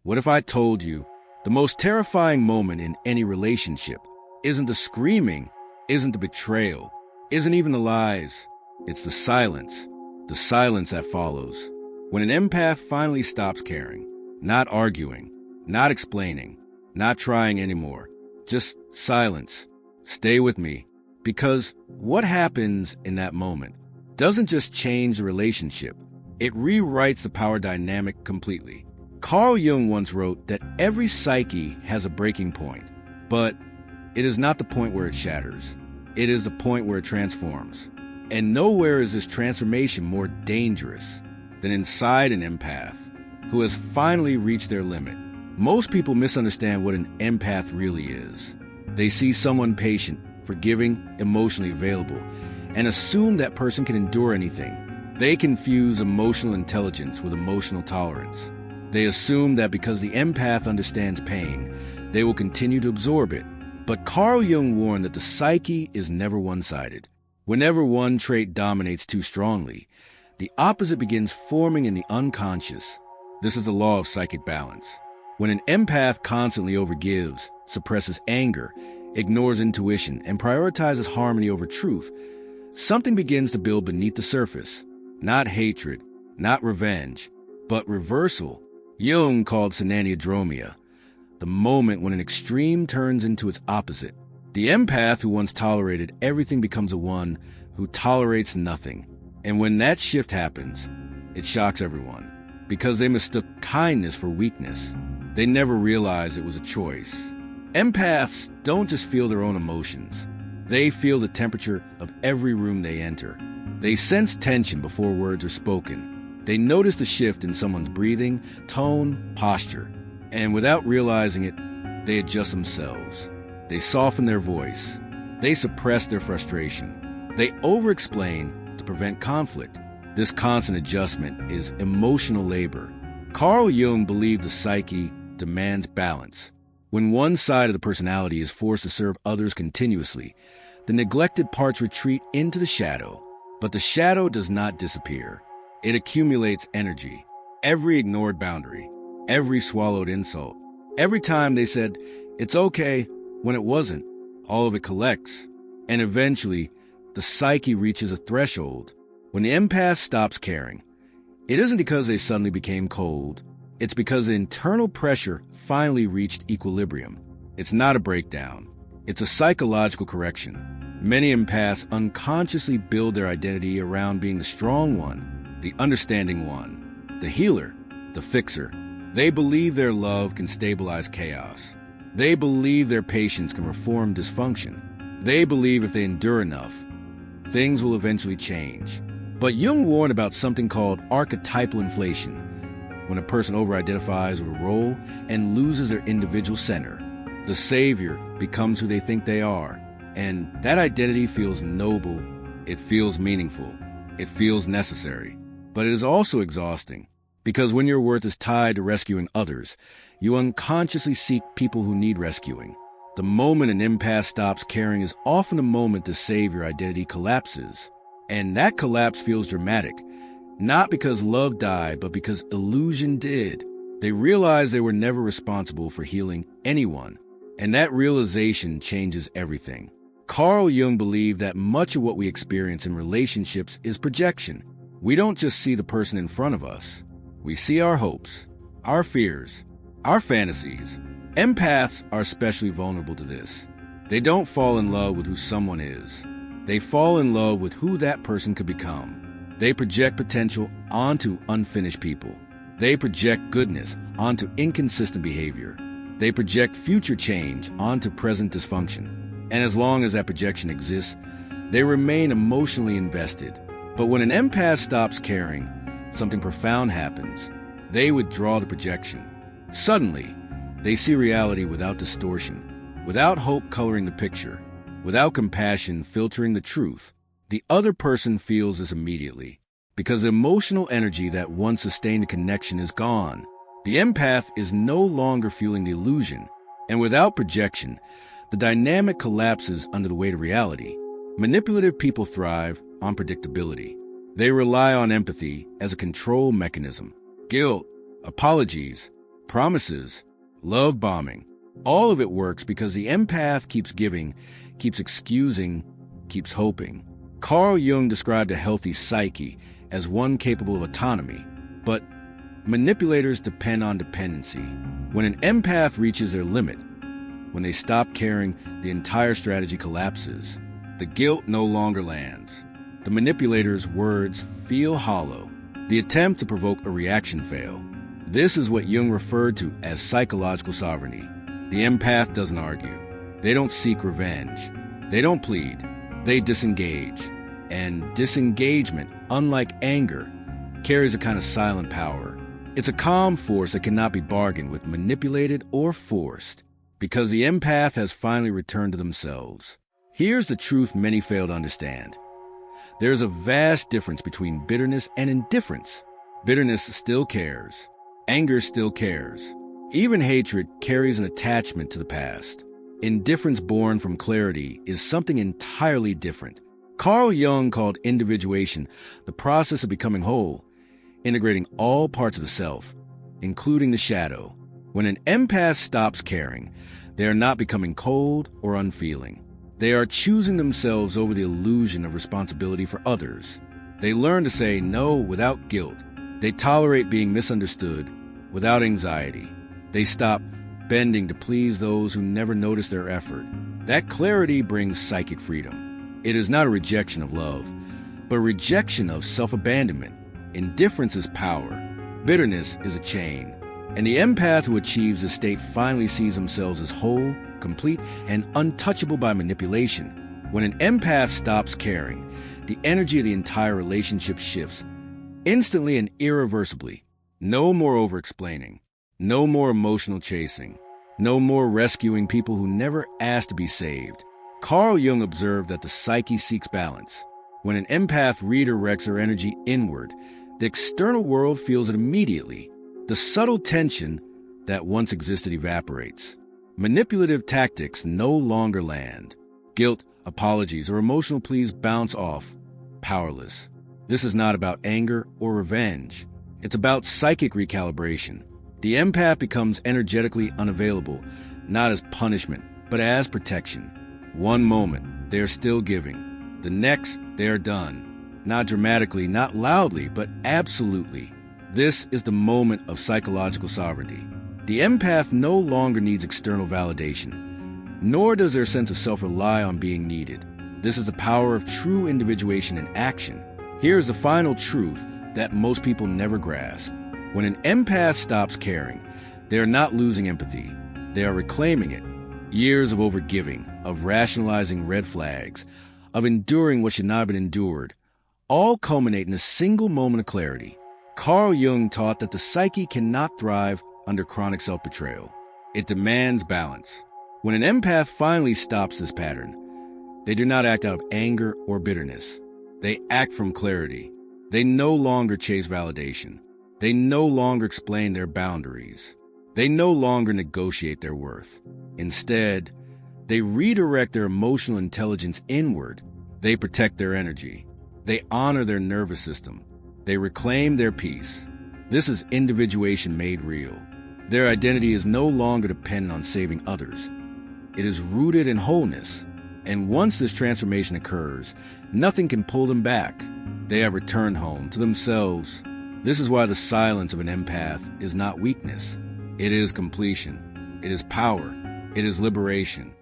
What if I told you the most terrifying moment in any relationship isn't the screaming, isn't the betrayal, isn't even the lies. It's the silence that follows. When an empath finally stops caring, not arguing, not explaining, not trying anymore, just silence. Stay with me, because what happens in that moment doesn't just change the relationship, it rewrites the power dynamic completely. Carl Jung once wrote that every psyche has a breaking point, but it is not the point where it shatters. It is the point where it transforms. And nowhere is this transformation more dangerous than inside an empath who has finally reached their limit. Most people misunderstand what an empath really is. They see someone patient, forgiving, emotionally available, and assume that person can endure anything. They confuse emotional intelligence with emotional tolerance. They assume that because the empath understands pain, they will continue to absorb it. But Carl Jung warned that the psyche is never one-sided. Whenever one trait dominates too strongly, the opposite begins forming in the unconscious. This is the law of psychic balance. When an empath constantly overgives, suppresses anger, ignores intuition, and prioritizes harmony over truth, something begins to build beneath the surface. Not hatred, not revenge, but reversal. Jung called this enantiodromia, the moment when an extreme turns into its opposite. The empath who once tolerated everything becomes a one who tolerates nothing. And when that shift happens, it shocks everyone, because they mistook kindness for weakness. They never realized it was a choice. Empaths don't just feel their own emotions. They feel the temperature of every room they enter. They sense tension before words are spoken. They notice the shift in someone's breathing, tone, posture. And without realizing it, they adjust themselves. They soften their voice. They suppress their frustration. They over-explain to prevent conflict. This constant adjustment is emotional labor. Carl Jung believed the psyche demands balance. When one side of the personality is forced to serve others continuously, the neglected parts retreat into the shadow. But the shadow does not disappear. It accumulates energy. Every ignored boundary, every swallowed insult, every time they said, "It's okay," when it wasn't, all of it collects. And eventually, the psyche reaches a threshold. When the empath stops caring, it isn't because they suddenly became cold. It's because the internal pressure finally reached equilibrium. It's not a breakdown. It's a psychological correction. Many empaths unconsciously build their identity around being the strong one, the understanding one, the healer, the fixer. They believe their love can stabilize chaos. They believe their patience can reform dysfunction. They believe if they endure enough, things will eventually change. But Jung warned about something called archetypal inflation, when a person over-identifies with a role and loses their individual center. The savior becomes who they think they are, and that identity feels noble, it feels meaningful, it feels necessary. But it is also exhausting, because when your worth is tied to rescuing others, you unconsciously seek people who need rescuing. The moment an empath stops caring is often the moment the savior identity collapses. And that collapse feels dramatic, not because love died, but because illusion did. They realized they were never responsible for healing anyone, and that realization changes everything. Carl Jung believed that much of what we experience in relationships is projection. We don't just see the person in front of us. We see our hopes, our fears, our fantasies. Empaths are especially vulnerable to this. They don't fall in love with who someone is. They fall in love with who that person could become. They project potential onto unfinished people. They project goodness onto inconsistent behavior. They project future change onto present dysfunction. And as long as that projection exists, they remain emotionally invested. But when an empath stops caring, something profound happens. They withdraw the projection. Suddenly, they see reality without distortion, without hope coloring the picture, without compassion filtering the truth. The other person feels this immediately, because the emotional energy that once sustained a connection is gone. The empath is no longer feeling the illusion, and without projection, the dynamic collapses under the weight of reality. Manipulative people thrive on predictability. They rely on empathy as a control mechanism. Guilt, apologies, promises, love bombing. All of it works because the empath keeps giving, keeps excusing, keeps hoping. Carl Jung described a healthy psyche as one capable of autonomy, but manipulators depend on dependency. When an empath reaches their limit, when they stop caring, the entire strategy collapses. The guilt no longer lands. The manipulator's words feel hollow. The attempt to provoke a reaction fail. This is what Jung referred to as psychological sovereignty. The empath doesn't argue. They don't seek revenge. They don't plead. They disengage. And disengagement, unlike anger, carries a kind of silent power. It's a calm force that cannot be bargained with, manipulated, or forced, because the empath has finally returned to themselves. Here's the truth many fail to understand. There's a vast difference between bitterness and indifference. Bitterness still cares. Anger still cares. Even hatred carries an attachment to the past. Indifference born from clarity is something entirely different. Carl Jung called individuation the process of becoming whole, integrating all parts of the self, including the shadow. When an empath stops caring, they are not becoming cold or unfeeling. They are choosing themselves over the illusion of responsibility for others. They learn to say no without guilt. They tolerate being misunderstood without anxiety. They stop bending to please those who never notice their effort. That clarity brings psychic freedom. It is not a rejection of love, but a rejection of self-abandonment. Indifference is power. Bitterness is a chain. And the empath who achieves this state finally sees themselves as whole, complete, and untouchable by manipulation. When an empath stops caring, the energy of the entire relationship shifts, instantly and irreversibly. No more over-explaining. No more emotional chasing. No more rescuing people who never asked to be saved. Carl Jung observed that the psyche seeks balance. When an empath redirects her energy inward, the external world feels it immediately. The subtle tension that once existed evaporates. Manipulative tactics no longer land. Guilt, apologies, or emotional pleas bounce off, powerless. This is not about anger or revenge. It's about psychic recalibration. The empath becomes energetically unavailable, not as punishment, but as protection. One moment, they are still giving. The next, they are done. Not dramatically, not loudly, but absolutely. This is the moment of psychological sovereignty. The empath no longer needs external validation, nor does their sense of self rely on being needed. This is the power of true individuation in action. Here is the final truth that most people never grasp. When an empath stops caring, they are not losing empathy. They are reclaiming it. Years of overgiving, of rationalizing red flags, of enduring what should not have been endured, all culminate in a single moment of clarity. Carl Jung taught that the psyche cannot thrive under chronic self-betrayal. It demands balance. When an empath finally stops this pattern, they do not act out of anger or bitterness. They act from clarity. They no longer chase validation. They no longer explain their boundaries. They no longer negotiate their worth. Instead, they redirect their emotional intelligence inward. They protect their energy. They honor their nervous system. They reclaim their peace. This is individuation made real. Their identity is no longer dependent on saving others. It is rooted in wholeness. And once this transformation occurs, nothing can pull them back. They have returned home to themselves. This is why the silence of an empath is not weakness. It is completion. It is power. It is liberation.